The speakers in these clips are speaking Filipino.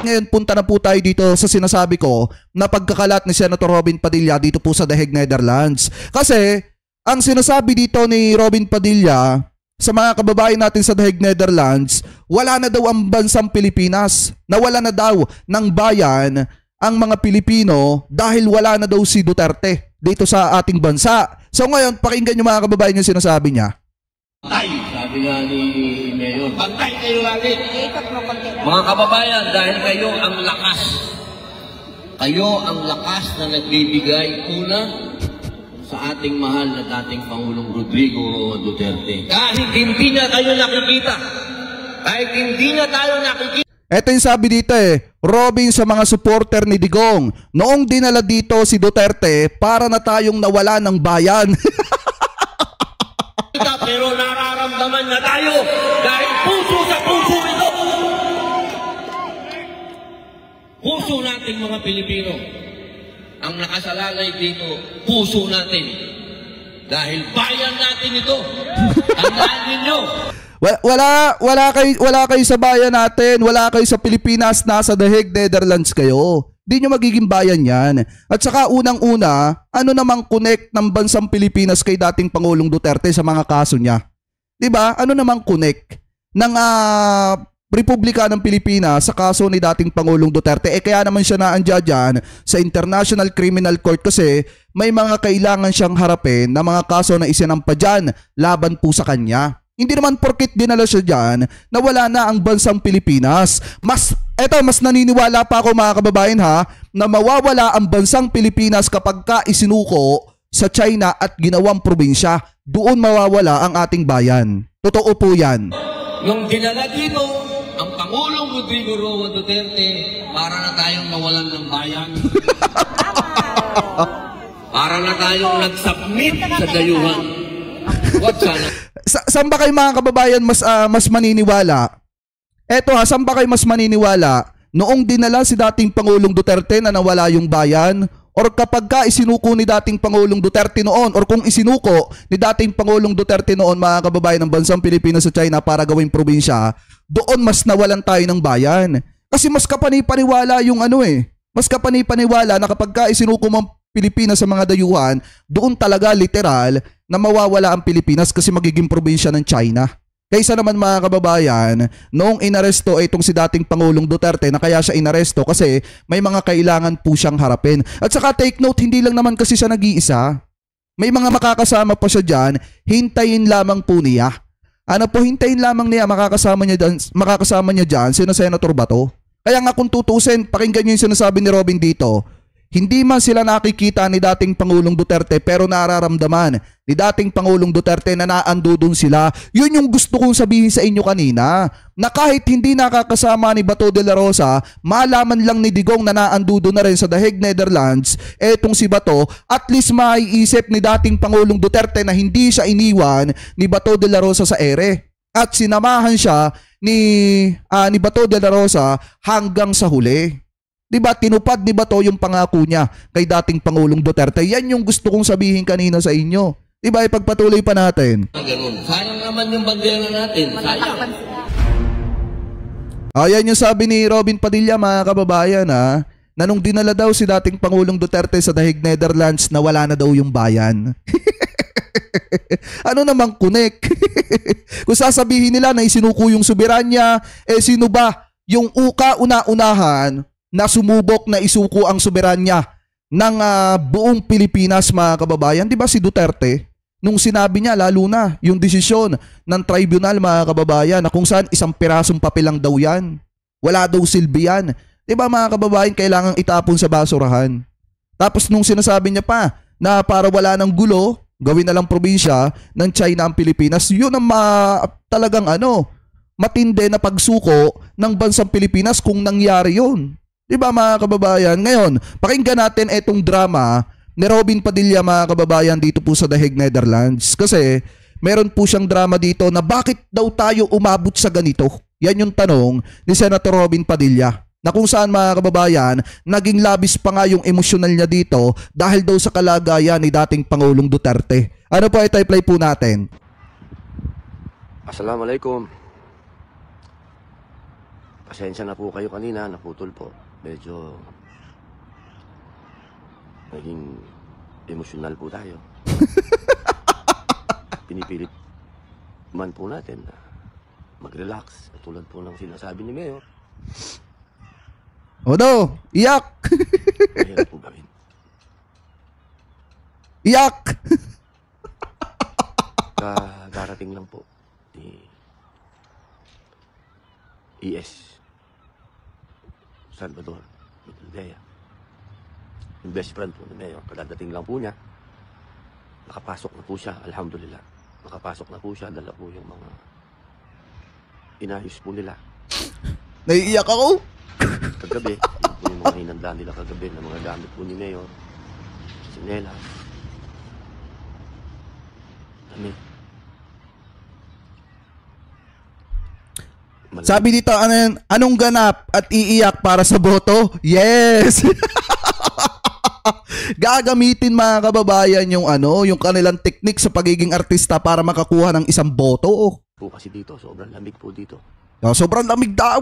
ngayon punta na po tayo dito sa sinasabi ko na pagkakalat ni Senator Robin Padilla dito po sa The Hague, Netherlands. Kasi ang sinasabi dito ni Robin Padilla sa mga kababayan natin sa The Hague, Netherlands, wala na daw ang bansang Pilipinas. Nawala na daw ng bayan ang mga Pilipino dahil wala na daw si Duterte dito sa ating bansa. So ngayon, pakinggan yung mga kababayan yung sinasabi niya. Pantay, sabi nga ni Mayor. Pantay kayo lagi. Mga kababayan, dahil kayo ang lakas. Kayo ang lakas na nagbibigay una sa ating mahal na dating Pangulong Rodrigo Duterte. Kahit hindi na tayo nakikita. Kahit hindi na tayo nakikita. Ito yung sabi dito Robin sa mga supporter ni Digong. Noong dinala dito si Duterte, para na tayong nawala ng bayan. Pero nararamdaman na tayo dahil puso sa puso ito. Puso nating mga Pilipino. Ang nakasalalay dito, puso natin. Dahil bayan natin ito. Tandaan ninyo. Wala kayo sa bayan natin, wala kayo sa Pilipinas, nasa The Hague, Netherlands kayo. Di nyo magiging bayan yan. At saka unang-una, ano namang connect ng bansang Pilipinas kay dating Pangulong Duterte sa mga kaso niya? Diba? Ano namang connect ng Republika ng Pilipinas sa kaso ni dating Pangulong Duterte? Kaya naman siya naandya dyan sa International Criminal Court kasi may mga kailangan siyang harapin na mga kaso na isinampa dyan laban po sa kanya. Hindi naman porkit dinala siya dyan na wala na ang bansang Pilipinas. Mas naniniwala pa ako mga kababayan na mawawala ang bansang Pilipinas kapag ka isinuko sa China at ginawang probinsya. Doon mawawala ang ating bayan. Totoo po yan. Nung dinala dito ang Pangulong Rodrigo Duterte, para na tayong nawalan ng bayan. Para na tayong nag-submit sa dayuhan. What sana? Saan ba kayo mga kababayan mas maniniwala? Eto saan ba kayo mas maniniwala? Noong dinala si dating Pangulong Duterte na nawala yung bayan? Or kapag ka isinuko ni dating Pangulong Duterte noon? Or kung isinuko ni dating Pangulong Duterte noon mga kababayan ng bansang Pilipinas sa China para gawing probinsya, doon mas nawalan tayo ng bayan. Kasi mas kapanipaniwala yung mas kapanipaniwala na kapag ka isinuko mo Pilipinas sa mga dayuhan, doon talaga literal na mawawala ang Pilipinas kasi magiging probinsya ng China. Kaysa naman mga kababayan, noong inaresto itong si dating Pangulong Duterte na kaya siya inaresto kasi may mga kailangan po siyang harapin. At saka take note, hindi lang naman kasi siya nag-iisa. May mga makakasama pa siya dyan, hintayin lamang po niya. Hintayin lamang niya, makakasama niya dyan, sino Senator Bato. Kaya nga kung tutusin, pakinggan niyo yung sinasabi ni Robin dito. Hindi man sila nakikita ni dating Pangulong Duterte pero nararamdaman ni dating Pangulong Duterte na naando doon sila. Yun yung gusto kong sabihin sa inyo kanina. Na kahit hindi nakakasama ni Bato de la Rosa, malaman lang ni Digong na naando doon na rin sa The Hague, Netherlands, etong si Bato, at least maiisip ni dating Pangulong Duterte na hindi siya iniwan ni Bato de la Rosa sa ere. At sinamahan siya ni Bato de la Rosa hanggang sa huli. Diba, tinupad ni Bato yung pangako niya kay dating Pangulong Duterte. Yan yung gusto kong sabihin kanina sa inyo. Diba, ipagpatuloy pa natin. Sayang naman yung bandera natin. Sayang. Ayan yung sabi ni Robin Padilla mga kababayan na nung dinala daw si dating Pangulong Duterte sa The Hague, Netherlands, na wala na daw yung bayan. Ano namang connect? Kung sasabihin nila na isinuko yung soberanya, sino ba yung una-unahan na sumubok na isuko ang soberanya ng buong Pilipinas mga kababayan? Di ba si Duterte? Nung sinabi niya lalo na yung desisyon ng tribunal mga kababayan na kung saan isang pirasong papel lang daw yan. Wala daw silbi yan. Di ba mga kababayan, kailangang itapon sa basurahan. Tapos nung sinasabi niya pa na para wala ng gulo, gawin na lang probinsya ng China ang Pilipinas, yun ang talagang matindi na pagsuko ng bansang Pilipinas kung nangyari yun. Diba mga kababayan? Ngayon, pakinggan natin itong drama ni Robin Padilla mga kababayan dito po sa The Hague, Netherlands. Kasi meron po siyang drama dito na bakit daw tayo umabot sa ganito? Yan yung tanong ni Senator Robin Padilla. Na kung saan mga kababayan, naging labis pa nga yung emosyonal niya dito dahil daw sa kalagayan ni dating Pangulong Duterte. Ano po, i-play po natin. Assalamualaikum. Pasensya na po kayo kanina, naputol po. Medyo naging emosyonal po tayo. Pinipilit man po natin na mag-relax. Tulad po ng sinasabi ni Mayor. Odo, iyak! Mahirap po gawin. Iyak! Darating lang po ni ES Salvador Mutaldea. Yung best friend po ni Mayor. Kadadating lang po niya. Nakapasok na po siya, alhamdulillah. Nakapasok na po siya, dala po yung mga inayos po nila. Naiiyak ako? Kagabi, yun po yung mga hinanda nila kagabi na mga gamit po ni Mayor. Sinelas. Dami. Sabi dito, anong ganap at iiyak para sa boto? Yes! Gagamitin mga kababayan yung yung kanilang technique sa pagiging artista para makakuha ng isang boto. Po kasi dito, sobrang lamig po dito. Sobrang lamig daw.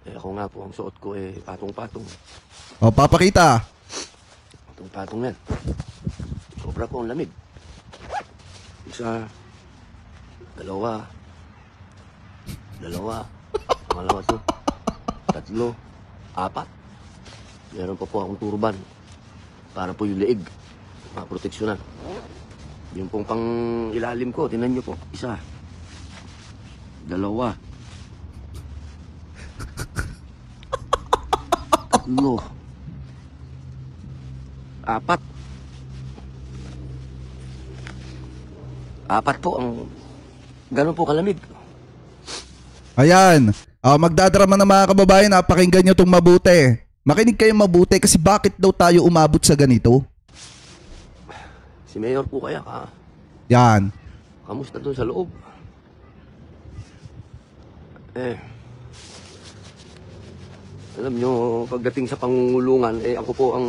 Ako nga po, ang suot ko patong-patong. Papakita. Patong-patong yan. Sobra po ang lamig. Isa, dalawa, pangalawa to, tatlo, apat. Meron pa po akong turban para po yung leeg, maproteksyonan. Yung pong pang ilalim ko, tinan nyo po, isa, dalawa, tatlo, apat. Apat po ang ganun po kalamig. Ayan. Magdadrama na mga kababayan, pakinggan nyo itong mabuti. Makinig kayo mabuti kasi bakit daw tayo umabot sa ganito? Si Mayor po kaya ka. Yan. Kamusta doon sa loob? Alam nyo, pagdating sa pangungulungan, ako po ang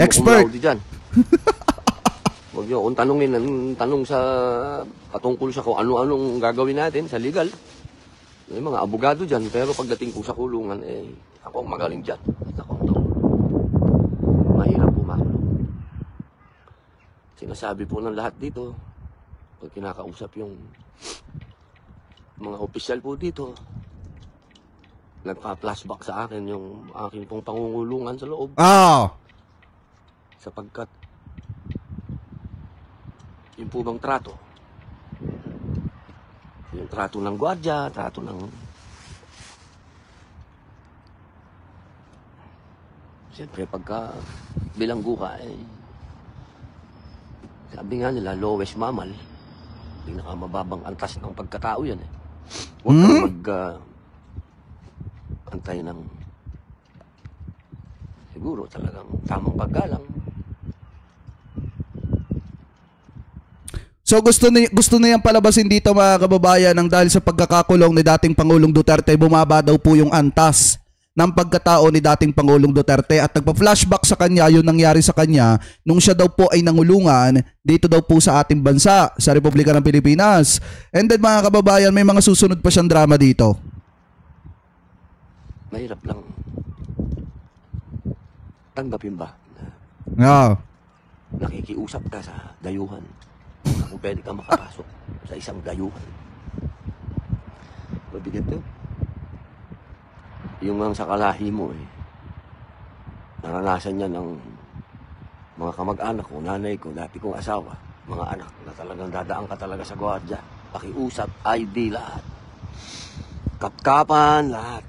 expert dyan. Huwag nyo akong tanong sa patungkol sa kung ano-anong gagawin natin sa legal. May mga abogado dyan, pero pagdating po sa kulungan, ako ang magaling dyan. Mahirap po makulong. Sinasabi po ng lahat dito, pag kinakausap yung mga opisyal po dito, nagpa-flashback sa akin yung aking pong pangungulungan sa loob. Sapagkat yung po bang trato, yung trato ng gwardiya, trato ng... Siyempre, pagka bilanggo ka, sabi nga nila, lowest mammal, pinakamababang antas ng pagkatao yan. Huwag kang antay ng siguro talagang tamang paggalang. So gusto na yan palabasin dito mga kababayan ng dahil sa pagkakakulong ni dating Pangulong Duterte, bumaba daw po yung antas ng pagkatao ni dating Pangulong Duterte at nagpa-flashback sa kanya yung nangyari sa kanya nung siya daw po ay nangulungan dito daw po sa ating bansa, sa Republika ng Pilipinas. And then mga kababayan, may mga susunod pa siyang drama dito. Mahirap lang tanggapin ba na nakikiusap ka sa dayuhan kung pwede ka makapasok sa isang dayuhan. Mabigat yun. Yung ang sa kalahi mo naranasan niya ng mga kamag-anak ko, nanay ko, dati kong asawa, mga anak na talagang dadaan ka talaga sa gwardiya. Pakiusap, ID, lahat. Kapkapan, lahat.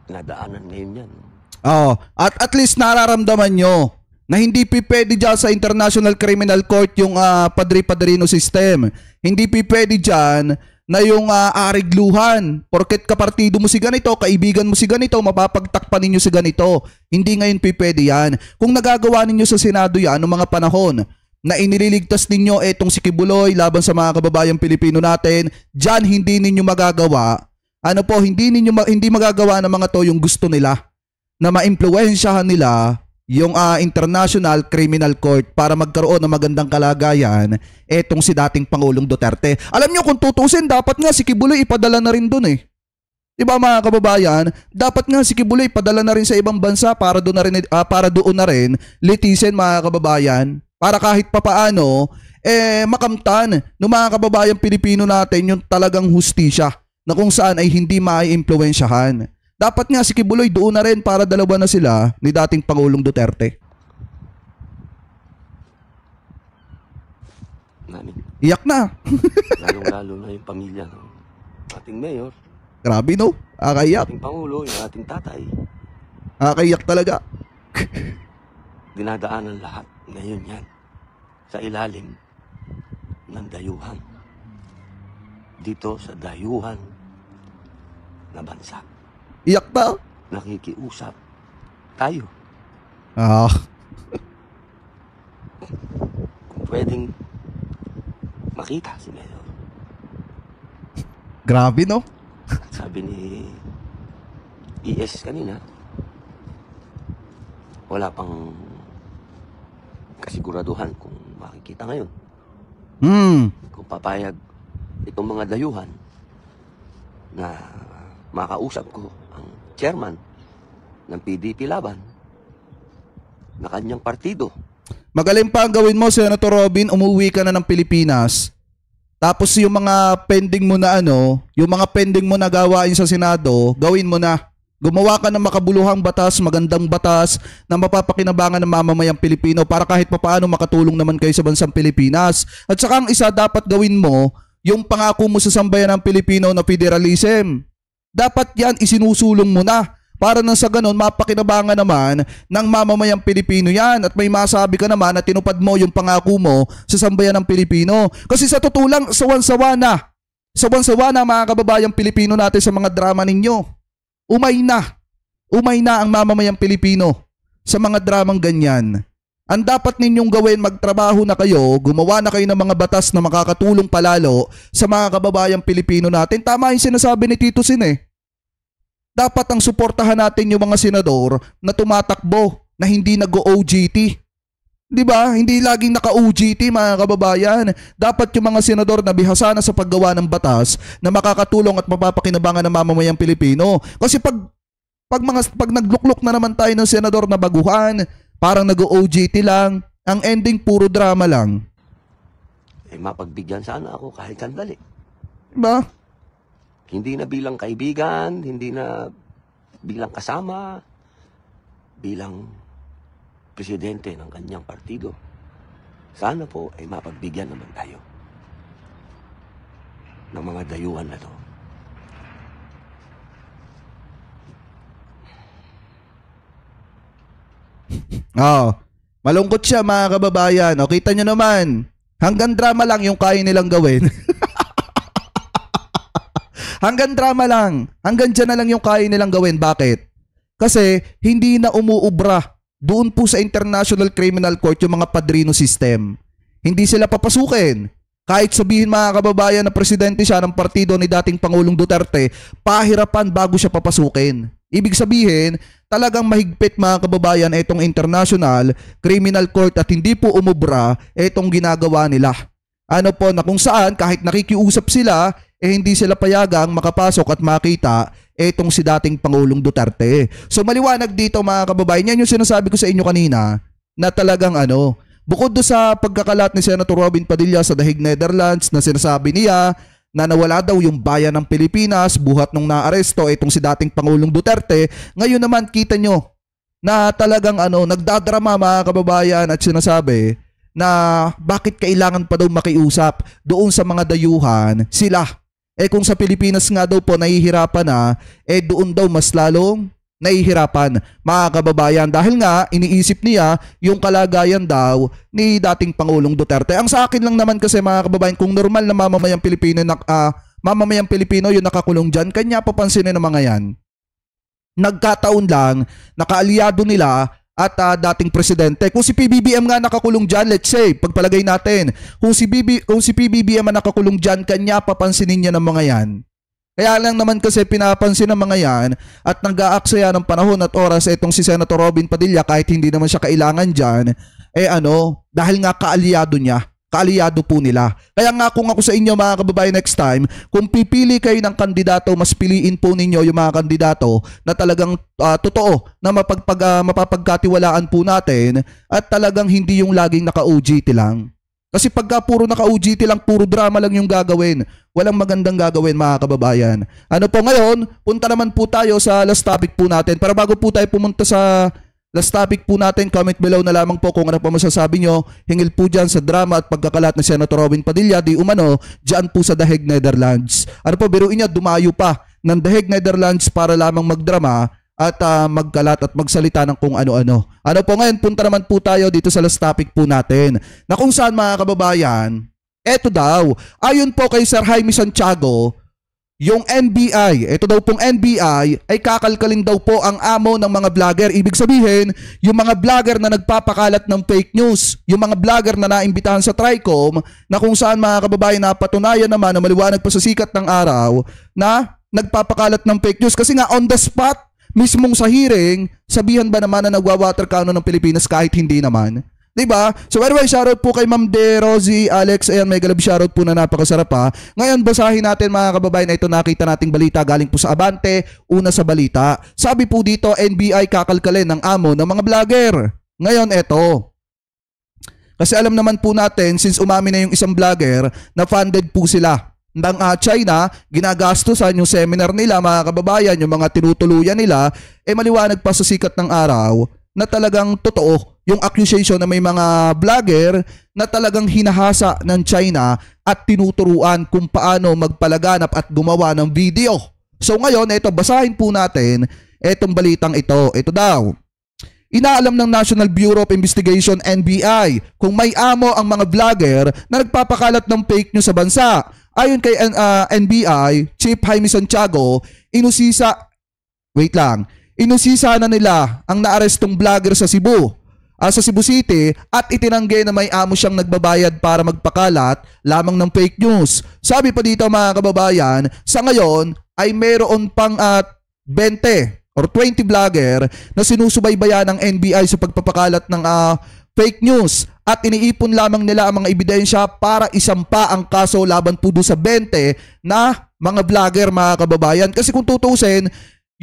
Nadaanan ngayon yan. At least nararamdaman nyo na hindi pwede dyan sa International Criminal Court yung padri-padrino system. Hindi pwede dyan na yung arigluhan. Porket kapartido mo si ganito, kaibigan mo si ganito, mapapagtakpan ninyo si ganito. Hindi ngayon pwede yan. Kung nagagawa ninyo sa Senado yan, noong mga panahon na inililigtas ninyo etong si Kibuloy laban sa mga kababayang Pilipino natin, dyan hindi ninyo magagawa. Hindi magagawa ng mga to yung gusto nila na maimpluwensyahan nila yung International Criminal Court para magkaroon ng magandang kalagayan etong si dating Pangulong Duterte. Alam nyo kung tutusin, dapat nga si Kibuloy ipadala na rin dun eh. Diba mga kababayan, dapat nga si Kibuloy ipadala na rin sa ibang bansa para doon na rin litisin mga kababayan, para kahit papaano makamtan ng mga kababayan Pilipino natin yung talagang hustisya na kung saan ay hindi maiimpluwensyahan. Dapat nga si Kibuloy doon na rin para dalawa na sila ni dating Pangulong Duterte. Namin. Iyak na. Lalong-lalo na yung pamilya ng ating mayor, Grabe no? Akaiyak. ating pangulo, yung ating tatay. Akaiyak talaga. Dinadaanan lahat ngayon yan sa ilalim ng dayuhan. Dito sa dayuhan na bansa. Iyak na. Nakikiusap tayo. Kung pwedeng makita si Mayor. Grabe no? Sabi ni ES kanina, wala pang kasiguraduhan kung makikita ngayon. Kung papayag itong mga dayuhan na makausap ko ang chairman ng PDP Laban na kanyang partido. Magaling pa ang gawin mo, Senator Robin, umuwi ka na ng Pilipinas. Tapos yung mga pending mo na yung mga pending mo na gawain sa Senado, gawin mo na. Gumawa ka ng makabuluhang batas, magandang batas na mapapakinabangan ng mamamayang Pilipino para kahit papaano makatulong naman kayo sa bansang Pilipinas. At saka ang isa dapat gawin mo, yung pangako mo sa sambayan ng Pilipino na federalism. Dapat yan isinusulong mo na para nang sa ganun mapakinabangan naman ng mamamayang Pilipino yan at may masabi ka naman na tinupad mo yung pangako mo sa sambayan ng Pilipino. Kasi sa totoo lang, sawan-sawa na mga kababayang Pilipino natin sa mga drama ninyo. Umay na ang mamamayang Pilipino sa mga dramang ganyan. Ang dapat ninyong gawin, magtrabaho na kayo, gumawa na kayo ng mga batas na makakatulong palalo sa mga kababayang Pilipino natin. Tama yung sinasabi ni Tito Sin eh. Dapat ang suportahan natin yung mga senador na tumatakbo, na hindi nag-OJT. Diba? Hindi laging naka-OJT mga kababayan. Dapat yung mga senador na bihasa na sa paggawa ng batas na makakatulong at mapapakinabangan ng mamamayang Pilipino. Kasi pag nagluklok na naman tayo ng senador na baguhan, parang nag-OJT lang, ang ending puro drama lang. Mapagbigyan sana ako kahit sandali. Diba? Hindi na bilang kaibigan, hindi na bilang kasama, bilang presidente ng kanyang partido. Sana po ay mapagbigyan naman tayo ng mga dayuhan na to. Malungkot siya mga kababayan. O, kita nyo naman, hanggang drama lang yung kaya nilang gawin. Hanggang drama lang. Hanggang dyan na lang yung kaya nilang gawin. Bakit? Kasi hindi na umuubra doon po sa International Criminal Court yung mga padrino system. Hindi sila papasukin. Kahit sabihin mga kababayan na presidente siya ng partido ni dating Pangulong Duterte, pahirapan bago siya papasukin. Ibig sabihin, talagang mahigpit mga kababayan itong International Criminal Court at hindi po umubra itong ginagawa nila. Ano po na kung saan kahit nakikiusap sila, hindi sila payagang makapasok at makita itong si dating Pangulong Duterte. So maliwanag dito mga kababayan, yan yung sinasabi ko sa inyo kanina na talagang bukod do sa pagkakalat ni Senator Robin Padilla sa The Hague, Netherlands na sinasabi niya na nawala daw yung bayan ng Pilipinas buhat nung naaresto itong si dating Pangulong Duterte, ngayon naman kita nyo na talagang nagdadrama mga kababayan at sinasabi na bakit kailangan pa daw makiusap doon sa mga dayuhan sila. Kung sa Pilipinas nga daw po nahihirapan na, doon daw mas lalong nahihirapan mga kababayan dahil nga iniisip niya yung kalagayan daw ni dating Pangulong Duterte. Ang sa akin lang naman kasi mga kababayan, kung normal na mamamayang Pilipino yung nakakulong dyan, kanya papansinin ng mga yan. Nagkataon lang, nakaalyado nila at dating presidente. Kung si PBBM nga nakakulong dyan, let's say, pagpalagay natin, kung si PBBM na nakakulong dyan, kanya papansinin niya ng mga yan. Kaya lang naman kasi pinapansin ng mga yan at nag-aaksaya ng panahon at oras itong si Senator Robin Padilla kahit hindi naman siya kailangan dyan, dahil nga kaalyado niya, kaalyado po nila. Kaya nga kung ako sa inyo mga kababayan next time, kung pipili kayo ng kandidato, mas piliin po ninyo yung mga kandidato na talagang totoo na mapapagkatiwalaan po natin at talagang hindi yung laging naka-OJT lang. Kasi pagka puro naka-OJT lang, puro drama lang yung gagawin. Walang magandang gagawin mga kababayan. Ano po ngayon, punta naman po tayo sa last topic po natin. Pero bago po tayo pumunta sa last topic po natin, comment below na lamang po kung ano pa masasabi nyo. Hingil po dyan sa drama at pagkakalat ni Senator Robin Padilla, di umano, dyan po sa The Hague, Netherlands. Ano po, biruin niya, dumayo pa ng The Hague, Netherlands para lamang magdrama at magkalat at magsalita ng kung ano-ano. Ano po ngayon, punta naman po tayo dito sa last topic po natin. Na kung saan mga kababayan, eto daw, ayon po kay Sir Jaime Santiago, yung NBI, ito daw pong NBI ay kakalkalin daw po ang amo ng mga vlogger. Ibig sabihin, yung mga vlogger na nagpapakalat ng fake news, yung mga vlogger na naimbitahan sa TRICOM, na kung saan mga kababayan napatunayan naman na maliwanag pa sa sikat ng araw na nagpapakalat ng fake news. Kasi nga on the spot, mismong sa hearing, sabihan ba naman na nagwa-water cannon ng Pilipinas kahit hindi naman? Diba? So anyway, shoutout po kay Ma'am De Rosie Alex. Ayan, mega love shoutout po na napakasarap ha. Ngayon, basahin natin mga kababayan na ito, nakita nating balita galing po sa Abante. Una sa balita, sabi po dito, NBI kakalkalin ng amo ng mga vlogger. Ngayon, eto. Kasi alam naman po natin, since umamin na yung isang vlogger, na funded po sila ng China, ginagastusan yung seminar nila mga kababayan, yung mga tinutuluyan nila, maliwanag pa sa sikat ng araw na talagang totoo yung accusation na may mga vlogger na talagang hinahasa ng China at tinuturuan kung paano magpalaganap at gumawa ng video. So ngayon, ito, basahin po natin itong balitang ito. Ito daw, inaalam ng National Bureau of Investigation NBI kung may amo ang mga vlogger na nagpapakalat ng fake news sa bansa. Ayon kay NBI Chief Jaime Santiago, inusisa na nila ang naarestong vlogger sa Cebu City at itinanggi na may amo siyang nagbabayad para magpakalat lamang ng fake news. Sabi pa dito mga kababayan, sa ngayon ay mayroon pang 20 or 20 vlogger na sinusubaybayan ng NBI sa pagpapakalat ng fake news at iniipon lamang nila ang mga ebidensya para isampa ang kaso laban po doon sa 20 na mga vlogger mga kababayan. Kasi kung tutusin,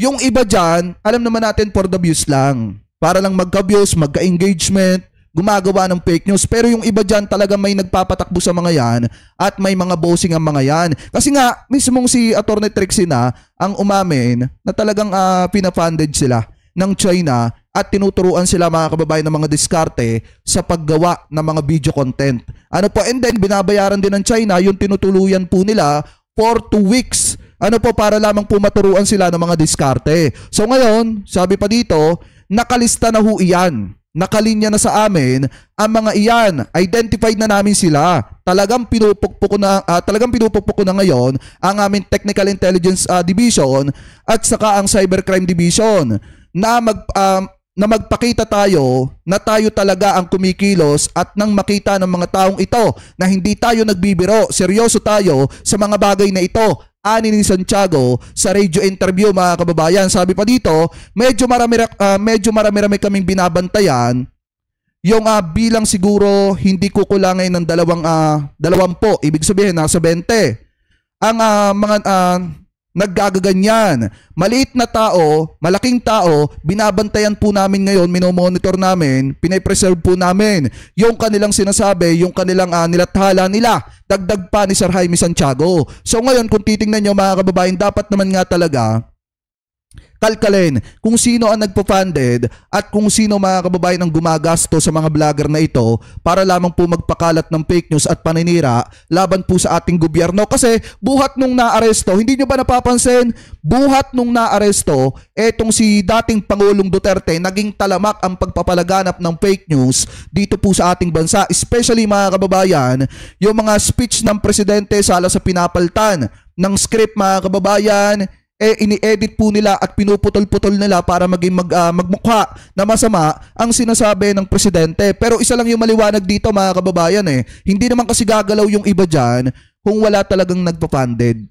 yung iba dyan, alam naman natin for the views lang. Para lang magka-views, magka-engagement, gumagawa ng fake news. Pero yung iba dyan talaga may nagpapatakbo sa mga yan at may mga bossing ang mga yan. Kasi nga, mismong si Atty. Trixie na ang umamin na talagang pinafunded sila ng China at tinuturuan sila mga kababayan ng mga diskarte sa paggawa ng mga video content. Ano po, and then binabayaran din ng China yung tinutuluyan po nila for 2 weeks. Ano po, para lamang po maturuan sila ng mga diskarte. So ngayon, sabi pa dito, nakalista na ho iyan. Nakalinya na sa amin ang mga iyan. Identified na namin sila. Talagang pinupukpok ko na ngayon ang aming Technical Intelligence Division at saka ang Cybercrime Division na magpakita tayo na tayo talaga ang kumikilos at nang makita ng mga taong ito na hindi tayo nagbibiro, seryoso tayo sa mga bagay na ito. Ani ni Santiago sa radio interview mga kababayan. Sabi pa dito, medyo marami kaming binabantayan. Yung bilang siguro hindi kukulangin ng 20, ibig sabihin nasa 20. Ang mga naggagaganyan. Maliit na tao, malaking tao, binabantayan po namin ngayon, minomonitor namin, pinapreserve po namin yung kanilang sinasabi, yung kanilang nilathala nila. Dagdag pa ni Sir Jaime Santiago. So ngayon, kung titingnan nyo mga kababayan, dapat naman nga talaga kalkalin kung sino ang nagpo-funded at kung sino mga kababayan ang gumagasto sa mga vlogger na ito para lamang po magpakalat ng fake news at paninira laban po sa ating gobyerno. Kasi buhat nung naaresto, hindi nyo ba napapansin, buhat nung naaresto, etong si dating Pangulong Duterte, naging talamak ang pagpapalaganap ng fake news dito po sa ating bansa. Especially mga kababayan, yung mga speech ng presidente sala sa pinapaltan ng script mga kababayan, ini-edit po nila at pinuputol-putol nila para maging magmukha na masama ang sinasabi ng presidente. Pero isa lang yung maliwanag dito mga kababayan Hindi naman kasi gagalaw yung iba dyan kung wala talagang nagpa-funded.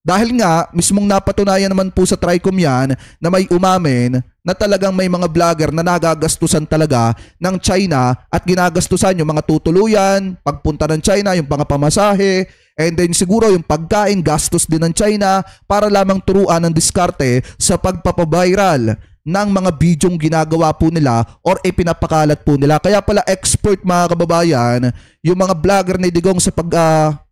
Dahil nga, mismong napatunayan naman po sa TRICOM yan na may umamin na talagang may mga vlogger na nagagastusan talaga ng China at ginagastusan yung mga tutuluyan, pagpunta ng China, yung pangapamasahe, and then siguro yung pagkain, gastos din ng China para lamang turuan ng diskarte sa pagpapaviral ng mga bidyong ginagawa po nila or ipinapakalat po nila. Kaya pala expert mga kababayan, yung mga vlogger ni Digong sa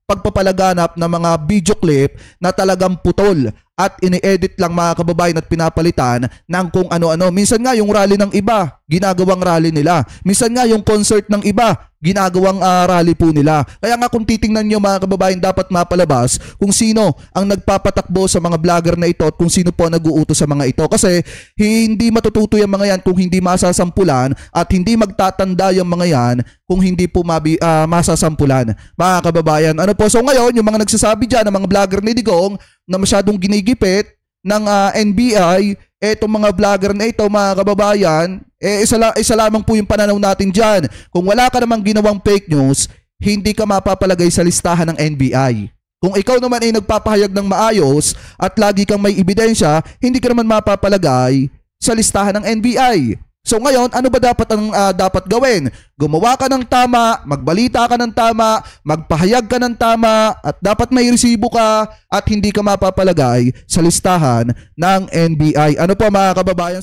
pagpapalaganap ng mga video clip na talagang putol at ini-edit lang mga kababayan at pinapalitan ng kung ano-ano. Minsan nga yung rally ng iba, ginagawang rally nila. Minsan nga yung concert ng iba, ginagawang rally po nila. Kaya nga kung titingnan nyo mga kababayan, dapat mapalabas kung sino ang nagpapatakbo sa mga vlogger na ito at kung sino po ang nag-uutos sa mga ito. Kasi hindi matututo yung mga yan kung hindi masasampulan at hindi magtatanda yung mga yan kung hindi po masasampulan. Mga kababayan, ano po? So ngayon, yung mga nagsasabi dyan, ng mga vlogger ni Digong na masyadong ginigipit ng NBI, etong mga vlogger na ito mga kababayan, isa lamang po yung pananaw natin dyan. Kung wala ka namang ginawang fake news, hindi ka mapapalagay sa listahan ng NBI. Kung ikaw naman ay nagpapahayag ng maayos at lagi kang may ebidensya, hindi ka naman mapapalagay sa listahan ng NBI. So ngayon, ano ba dapat ang dapat gawin? Gumawa ka ng tama, magbalita ka ng tama, magpahayag ka ng tama, at dapat may resibo ka at hindi ka mapapalagay sa listahan ng NBI. Ano po mga kababayan?